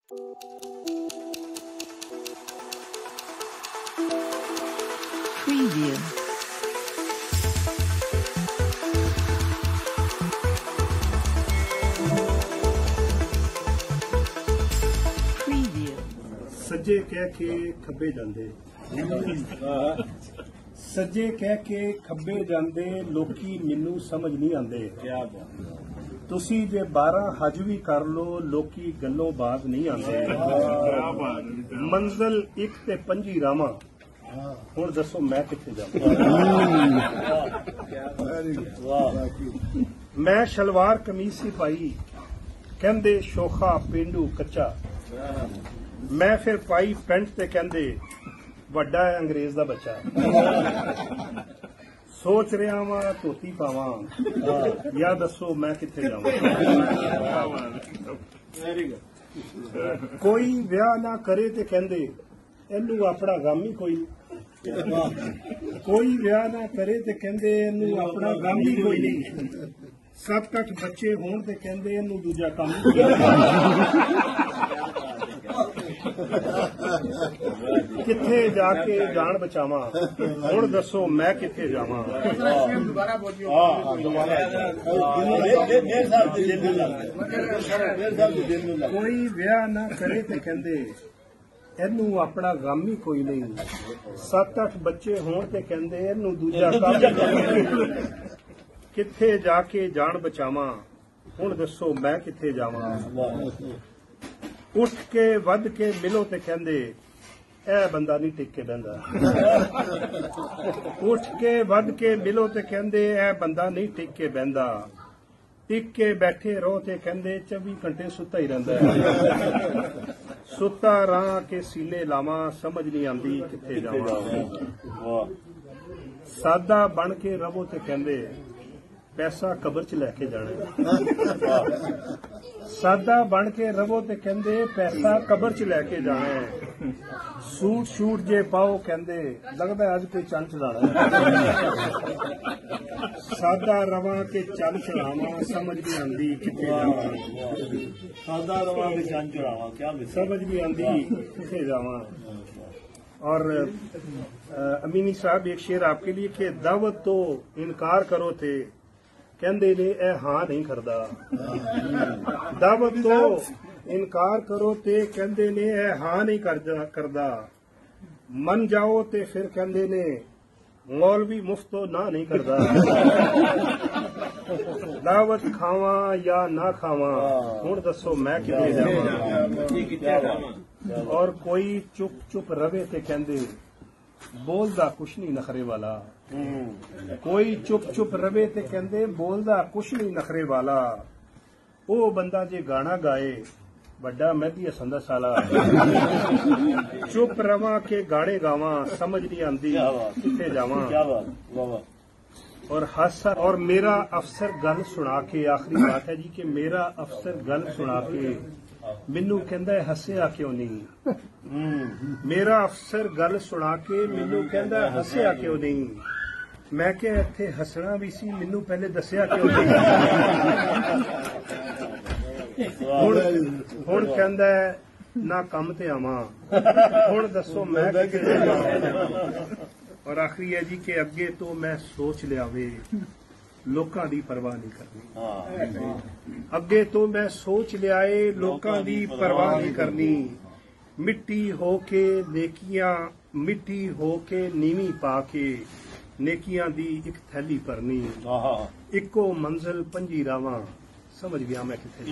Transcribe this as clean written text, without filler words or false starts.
Preview. सज्जे कह के खब्बे जांदे सज्जे कह के खब्बे जांदे लोकी मैनू समझ नहीं आंदे। क्या तुसी जे 12 हज भी कर लो लोकी गल्लों बात नहीं आंदे। मंजिल एक ते 5 रावां हुण दसो मैं कित्थे जावां। मैं शलवार कमीज सी पाई कहंदे शोखा पेंडू कच्चा। मैं फिर पाई पेंट ते कहंदे वड्डा है अंग्रेज दा बच्चा। सोच रहा वां धोती पावां या दसो मैं कित्थे जावां। कोई विआह ना करे ते कहंदे इनू अपना गम ही कोई। कोई विआह ना करे ते कहंदे इनू अपना गम ही कोई नहीं। 7-8 बच्चे होण ते कहंदे इनू दूजा काम किथे जाके जान बचावा। हुण दसो मैं किथे जावां। कोई विआह ना करे ते कहंदे इनू अपना गम ही कोई नहीं। 7-8 बच्चे होण ते कहंदे इनू दूजा काम किथे जाके जान बचावा। हुण दसो मैं किथे जावां। उठ के वध के मिलो ते कहंदे ए बंदा नहीं टिक के बहिंदा। उठ के वध के मिलो ते कहंदे ए बंदा नहीं टिक के बहिंदा। टिक के बैठे रहो ते कहंदे 24 घंटे सुता ही रहिंदा। सुता रहां के सीने लावां समझ नहीं आंदी किथे जावां। सादा बन के रवो ते कहंदे पैसा कबर च लैके जाना। सादा बन के रवो ते कहंदे पैसा कबर च लैके जाना है। सूट शूट जे पाओ कहंदे लगदा अज कोई चंद चढ़ाना। सादा रवां के चंद चढ़ावां समझ नहीं आंदी किथे जावां। सादा रवां के चंद चढ़ावां क्या समझ नहीं आंदी किथे जावां। और अमीनी साहब एक शेर आपके लिए कि दावत तो इनकार करो थे कहंदे ने ए हां नहीं करदा। दावत तो इनकार करो ते कहंदे ने ए हां नहीं करदा। मन जाओ ते फिर कहंदे ने मौलवी मुफ्त तो ना नहीं करदा। दावत खावां या ना खावां हुण दसो मैं किथे जावां। और कोई चुप चुप रवे ते कहंदे बोलदा कुछ नहीं नखरे वाला। कोई चुप चुप रवे ते कहंदे बोलदा कुछ नहीं नखरे वाला। ओ बंदा जे गाना गाए वड्डा मेहदी हसन दा साला। चुप रवां के गाने गावां समझ नहीं आंदी किथे जावां। और हासा और मेरा अफसर गल सुना के आखिरी बात है जी कि मेरा अफसर गल सुना के मैनू कहंदा हसिया क्यों नहीं। मेरा अफसर गल सुना के मैनू कहंदा हसिया क्यों नहीं। मैं क्या इत्थे हसना भी सी मैनू पहले दसिया क्यों नहीं। हुण कहंदा ना कम ते आवां हुण दसो मैं किथे जावां। और आखिरी है जी कि अगे तो मैं सोच लिया वे लोकां दी परवाह नहीं करनी। अगे तो मैं सोच लिया है लोकां दी परवाह नहीं करनी। मिट्टी होके नेकियां मिट्टी होके नीवी पा के नेकियां दी एक थैली भरनी। इको मंजिल 5 रावां समझ गया मैं किथे।